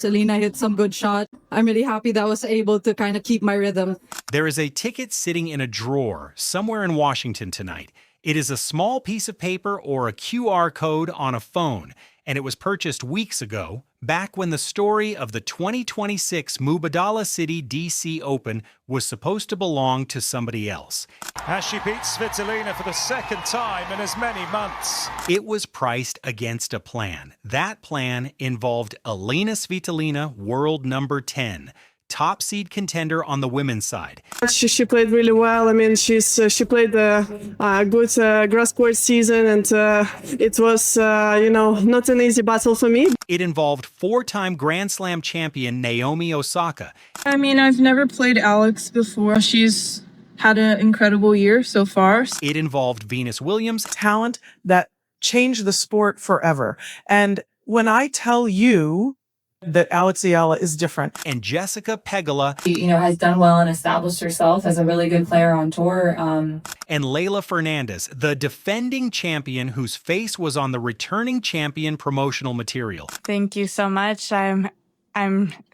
Selena hit some good shot. I'm really happy that I was able to kind of keep my rhythm. There is a ticket sitting in a drawer somewhere in Washington tonight. It is a small piece of paper or a QR code on a phone, and it was purchased weeks ago, back when the story of the 2026 Mubadala DC Open was supposed to belong to somebody else. As she beats Svitolina for the second time in as many months. It was priced against a plan. That plan involved Elena Svitolina, world number 10, top seed contender on the women's side. She played really well. I mean, she played a good grass court season, and it was not an easy battle for me. It involved four-time Grand Slam champion Naomi Osaka. I mean, I've never played Alex before. She's had an incredible year so far. It involved Venus Williams. Talent that changed the sport forever. And when I tell you that Alex Eala is different. And Jessica Pegula, has done well and established herself as a really good player on tour. And Leylah Fernandez, the defending champion whose face was on the returning champion promotional material. Thank you so much. I'm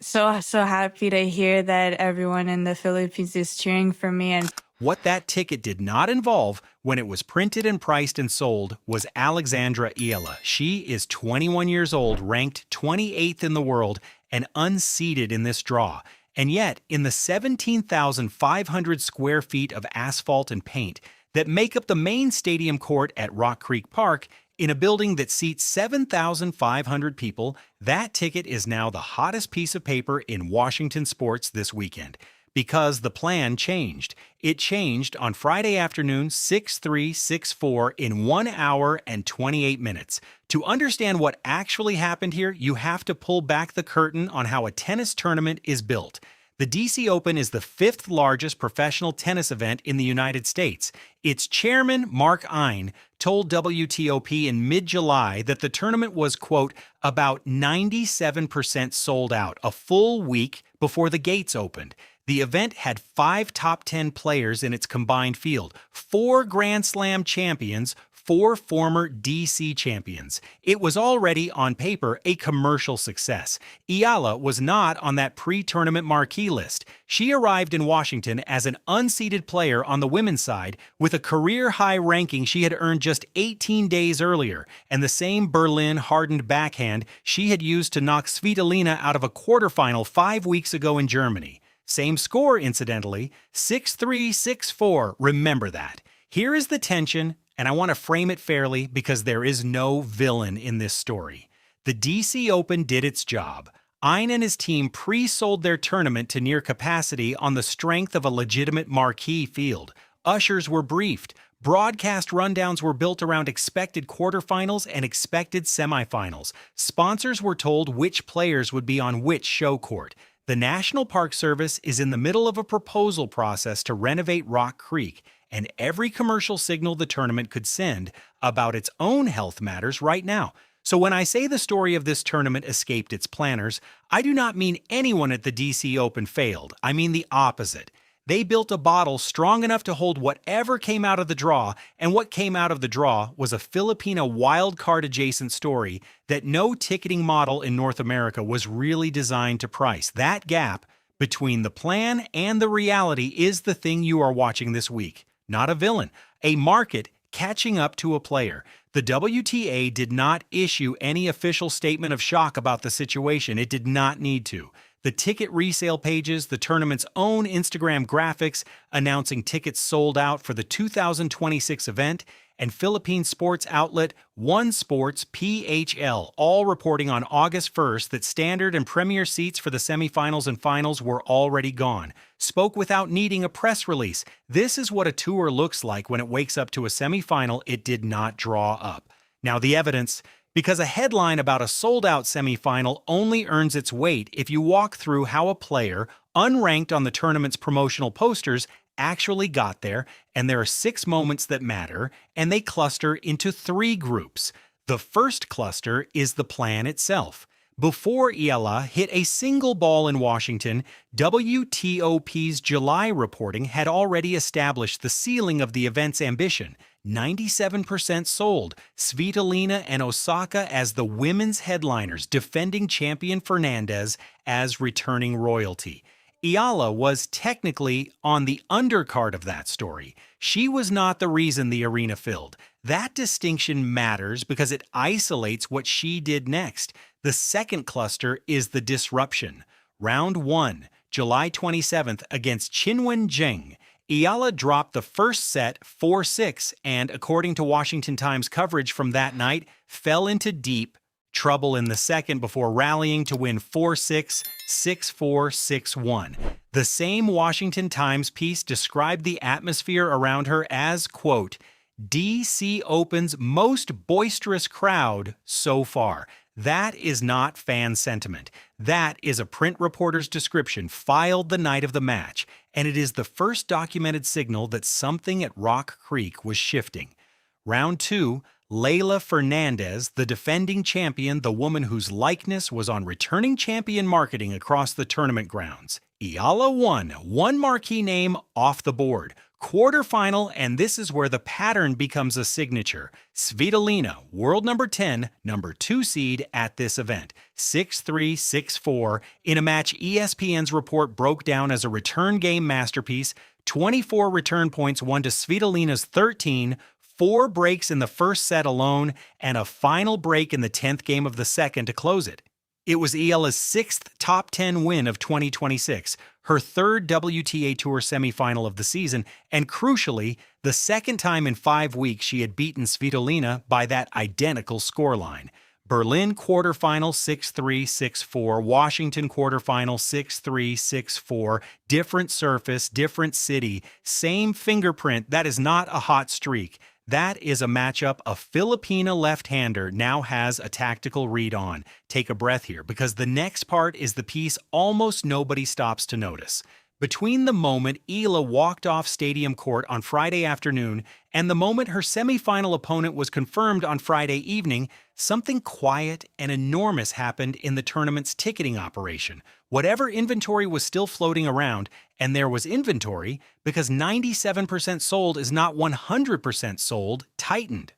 so happy to hear that everyone in the Philippines is cheering for me. And what that ticket did not involve when it was printed and priced and sold was Alexandra Eala. She is 21 years old, ranked 28th in the world, and unseeded in this draw. And yet, in the 17,500 square feet of asphalt and paint that make up the main stadium court at Rock Creek Park, in a building that seats 7,500 people, that ticket is now the hottest piece of paper in Washington sports this weekend. Because the plan changed. It changed on Friday afternoon, 6/3/6/4 in 1 hour and 28 minutes. To understand what actually happened here, you have to pull back the curtain on how a tennis tournament is built. The DC Open is the fifth largest professional tennis event in the United States. Its chairman, Mark Ein, told WTOP in mid-July that the tournament was, quote, about 97% sold out a full week before the gates opened. The event had 5 top 10 players in its combined field, 4 Grand Slam champions, 4 former DC champions. It was already, on paper, a commercial success. Eala was not on that pre-tournament marquee list. She arrived in Washington as an unseeded player on the women's side with a career-high ranking she had earned just 18 days earlier, and the same Berlin hardened backhand she had used to knock Svitolina out of a quarterfinal 5 weeks ago in Germany. Same score, incidentally, 6-3, 6-4. Remember that. Here is the tension, and I want to frame it fairly because there is no villain in this story. The DC Open did its job. Ein and his team pre-sold their tournament to near capacity on the strength of a legitimate marquee field. Ushers were briefed. Broadcast rundowns were built around expected quarterfinals and expected semifinals. Sponsors were told which players would be on which show court. The National Park Service is in the middle of a proposal process to renovate Rock Creek, and every commercial signal the tournament could send about its own health matters right now. So when I say the story of this tournament escaped its planners, I do not mean anyone at the DC Open failed. I mean the opposite. They built a bottle strong enough to hold whatever came out of the draw, and what came out of the draw was a Filipino wildcard adjacent story that no ticketing model in North America was really designed to price. That gap between the plan and the reality is the thing you are watching this week. Not a villain, a market catching up to a player. The WTA did not issue any official statement of shock about the situation. It did not need to. The ticket resale pages, the tournament's own Instagram graphics announcing tickets sold out for the 2026 event, and Philippine sports outlet One Sports PHL, all reporting on August 1st that standard and premier seats for the semifinals and finals were already gone, spoke without needing a press release. This is what a tour looks like when it wakes up to a semifinal it did not draw up. Now the evidence, because a headline about a sold-out semifinal only earns its weight if you walk through how a player, unranked on the tournament's promotional posters, actually got there, and there are 6 moments that matter, and they cluster into 3 groups. The first cluster is the plan itself. Before Eala hit a single ball in Washington, WTOP's July reporting had already established the ceiling of the event's ambition. 97% sold. Svitolina and Osaka as the women's headliners, defending champion Fernandez as returning royalty. Eala was technically on the undercard of that story. She was not the reason the arena filled. That distinction matters because it isolates what she did next. The second cluster is the disruption. Round 1, July 27th against Qinwen Zheng. Eala dropped the first set 4-6 and, according to Washington Times coverage from that night, fell into deep trouble in the second before rallying to win 4-6, 6-4, 6-1. The same Washington Times piece described the atmosphere around her as, quote, DC Open's most boisterous crowd so far. That is not fan sentiment. That is a print reporter's description filed the night of the match, and it is the first documented signal that something at Rock Creek was shifting. Round 2, Leylah Fernandez, the defending champion, the woman whose likeness was on returning champion marketing across the tournament grounds. Eala won, one marquee name off the board. Quarterfinal, and this is where the pattern becomes a signature. Svitolina, world number 10, number 2 seed at this event, 6-3, 6-4, in a match ESPN's report broke down as a return game masterpiece. 24 return points won to Svitolina's 13, 4 breaks in the first set alone, and a final break in the 10th game of the second to close it. It was Eala's 6th top 10 win of 2026, her 3rd WTA Tour semifinal of the season, and crucially, the second time in 5 weeks she had beaten Svitolina by that identical scoreline. Berlin quarterfinal 6-3, 6-4, Washington quarterfinal 6-3, 6-4, different surface, different city, same fingerprint. That is not a hot streak. That is a matchup a Filipino left-hander now has a tactical read on. Take a breath here, because the next part is the piece almost nobody stops to notice. Between the moment Eala walked off Stadium Court on Friday afternoon and the moment her semifinal opponent was confirmed on Friday evening, something quiet and enormous happened in the tournament's ticketing operation. Whatever inventory was still floating around, and there was inventory because 97% sold is not 100% sold, tightened.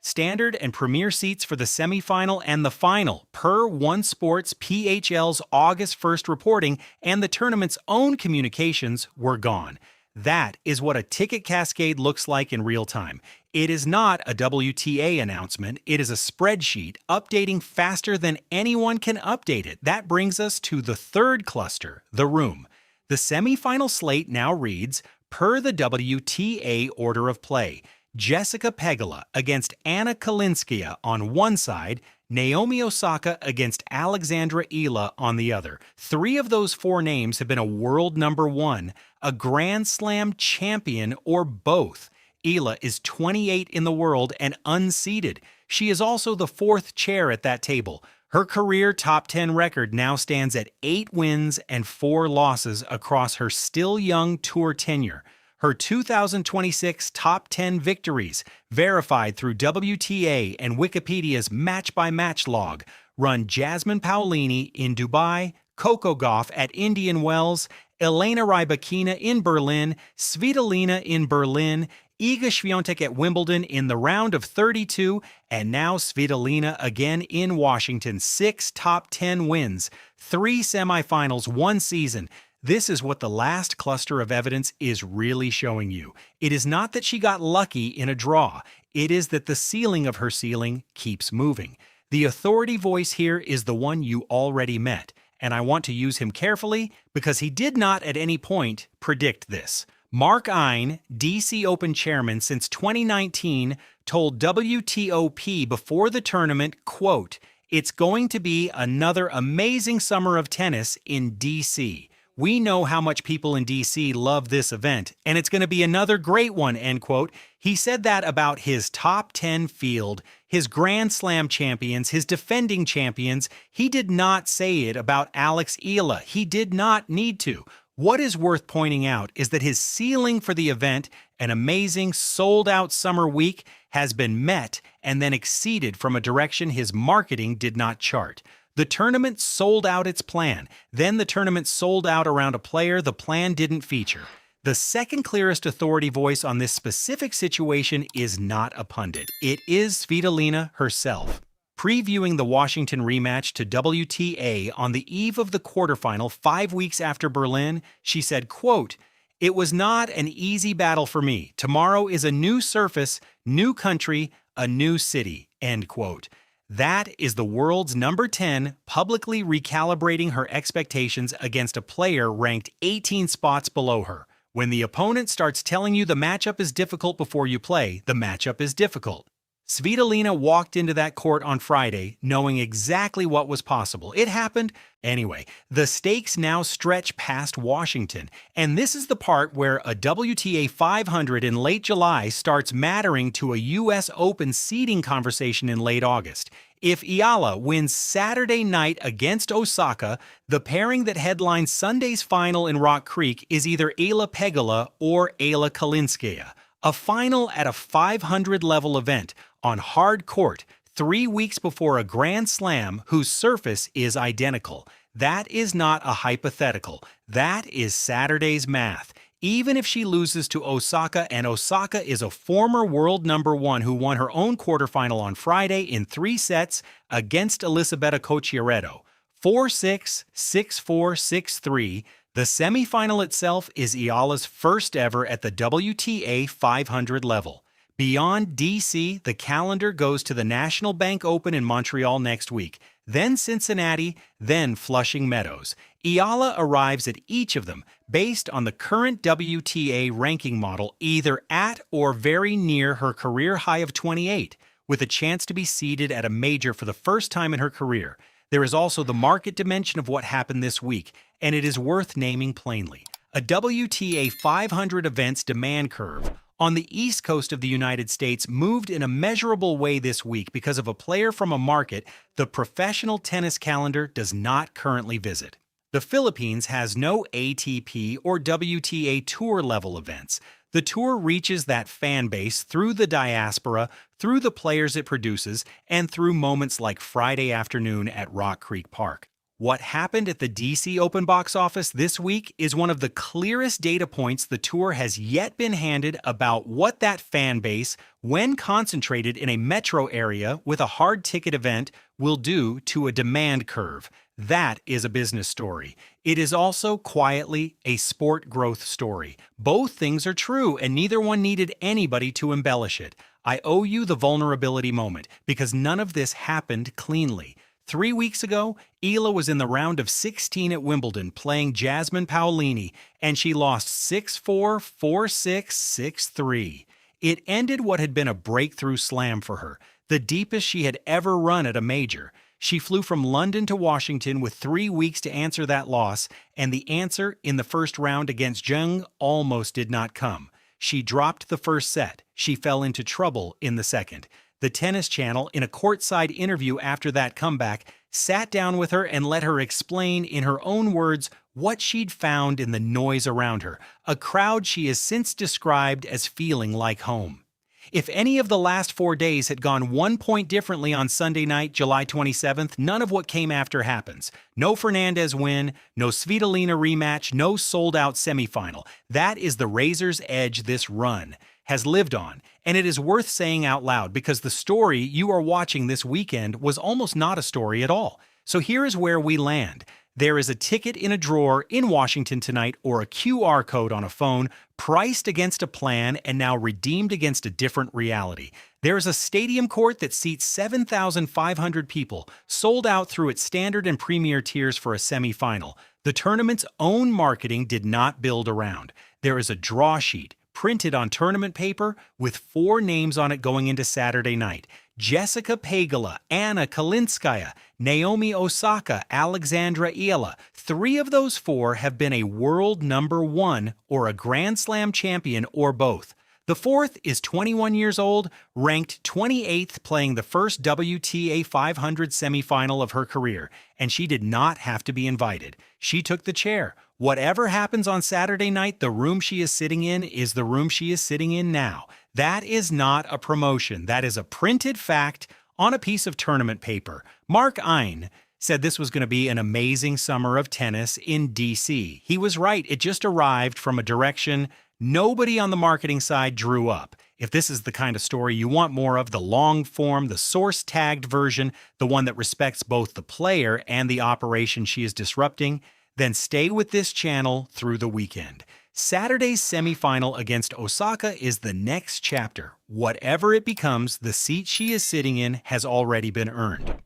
Standard and premier seats for the semifinal and the final, per One Sports PHL's August 1st reporting and the tournament's own communications, were gone. That is what a ticket cascade looks like in real time. It is not a WTA announcement. It is a spreadsheet updating faster than anyone can update it. That brings us to the third cluster, the room. The semifinal slate now reads, per the WTA order of play, Jessica Pegula against Anna Kalinskaya on one side, Naomi Osaka against Alexandra Eala on the other. 3 of those 4 names have been a world number 1, a Grand Slam champion, or both. Eala is 28 in the world and unseeded. She is also the 4th chair at that table. Her career top 10 record now stands at 8 wins and 4 losses across her still young tour tenure. Her 2026 top 10 victories, verified through WTA and Wikipedia's match-by-match log, run Jasmine Paolini in Dubai, Coco Gauff at Indian Wells, Elena Rybakina in Berlin, Svitolina in Berlin, Iga Świątek at Wimbledon in the round of 32, and now Svitolina again in Washington. 6 top 10 wins, 3 semifinals, 1 season. This is what the last cluster of evidence is really showing you. It is not that she got lucky in a draw. It is that the ceiling of her ceiling keeps moving. The authority voice here is the one you already met, and I want to use him carefully because he did not at any point predict this. Mark Ein, DC Open chairman since 2019, told WTOP before the tournament, quote, "It's going to be another amazing summer of tennis in DC. We know how much people in DC love this event, and it's going to be another great one," end quote. He said that about his top 10 field, his Grand Slam champions, his defending champions. He did not say it about Alex Eala. He did not need to. What is worth pointing out is that his ceiling for the event, an amazing sold-out summer week, has been met and then exceeded from a direction his marketing did not chart. The tournament sold out its plan. Then the tournament sold out around a player the plan didn't feature. The second clearest authority voice on this specific situation is not a pundit. It is Svitolina herself. Previewing the Washington rematch to WTA on the eve of the quarterfinal 5 weeks after Berlin, she said, quote, "It was not an easy battle for me. Tomorrow is a new surface, new country, a new city," end quote. That is the world's number 10 publicly recalibrating her expectations against a player ranked 18 spots below her. When the opponent starts telling you the matchup is difficult before you play, the matchup is difficult. Svitolina walked into that court on Friday knowing exactly what was possible. It happened. Anyway, the stakes now stretch past Washington, and this is the part where a WTA 500 in late July starts mattering to a US Open seeding conversation in late August. If Eala wins Saturday night against Osaka, the pairing that headlines Sunday's final in Rock Creek is either Eala Pegula or Eala Kalinskaya. A final at a 500-level event on hard court 3 weeks before a Grand Slam whose surface is identical. That is not a hypothetical. That is Saturday's math. Even if she loses to Osaka, and Osaka is a former world number 1 who won her own quarterfinal on Friday in 3 sets against Elisabetta Cocchiaretto, 4-6, 6-4, 6-3, the semifinal itself is Eala's first ever at the WTA 500 level. Beyond DC, the calendar goes to the National Bank Open in Montreal next week, then Cincinnati, then Flushing Meadows. Eala arrives at each of them based on the current WTA ranking model, either at or very near her career high of 28, with a chance to be seeded at a major for the first time in her career. There is also the market dimension of what happened this week, and it is worth naming plainly. A WTA 500 event's demand curve on the East Coast of the United States moved in a measurable way this week because of a player from a market the professional tennis calendar does not currently visit. The Philippines has no ATP or WTA Tour level events. The tour reaches that fan base through the diaspora, through the players it produces, and through moments like Friday afternoon at Rock Creek Park. What happened at the DC Open box office this week is one of the clearest data points the tour has yet been handed about what that fan base, when concentrated in a metro area with a hard ticket event, will do to a demand curve. That is a business story. It is also, quietly, a sport growth story. Both things are true, and neither one needed anybody to embellish it. I owe you the vulnerability moment, because none of this happened cleanly. 3 weeks ago, Eala was in the round of 16 at Wimbledon playing Jasmine Paolini, and she lost 6-4, 4-6, 6-3. It ended what had been a breakthrough slam for her, the deepest she had ever run at a major. She flew from London to Washington with 3 weeks to answer that loss, and the answer in the first round against Jung almost did not come. She dropped the first set. She fell into trouble in the second. The Tennis Channel, in a courtside interview after that comeback, sat down with her and let her explain in her own words what she'd found in the noise around her, a crowd she has since described as feeling like home. If any of the last 4 days had gone 1 point differently on Sunday night, July 27th, none of what came after happens. No Fernandez win, no Svitolina rematch, no sold-out semifinal. That is the razor's edge this run has lived on, and it is worth saying out loud because the story you are watching this weekend was almost not a story at all. So here is where we land. There is a ticket in a drawer in Washington tonight or a QR code on a phone priced against a plan and now redeemed against a different reality. There is a stadium court that seats 7,500 people, sold out through its standard and premier tiers for a semifinal. The tournament's own marketing did not build around. There is a draw sheet printed on tournament paper with 4 names on it going into Saturday night. Jessica Pegula, Anna Kalinskaya, Naomi Osaka, Alexandra Eala. 3 of those 4 have been a world number 1 or a Grand Slam champion or both. The 4th is 21 years old, ranked 28th playing the first WTA 500 semifinal of her career, and she did not have to be invited. She took the chair. Whatever happens on Saturday night, the room she is sitting in is the room she is sitting in now. That is not a promotion. That is a printed fact on a piece of tournament paper. Mark Ein, said this was going to be an amazing summer of tennis in DC. He was right. It just arrived from a direction nobody on the marketing side drew up. If this is the kind of story you want more of, the long form, the source-tagged version, the one that respects both the player and the operation she is disrupting, then stay with this channel through the weekend. Saturday's semifinal against Osaka is the next chapter. Whatever it becomes, the seat she is sitting in has already been earned.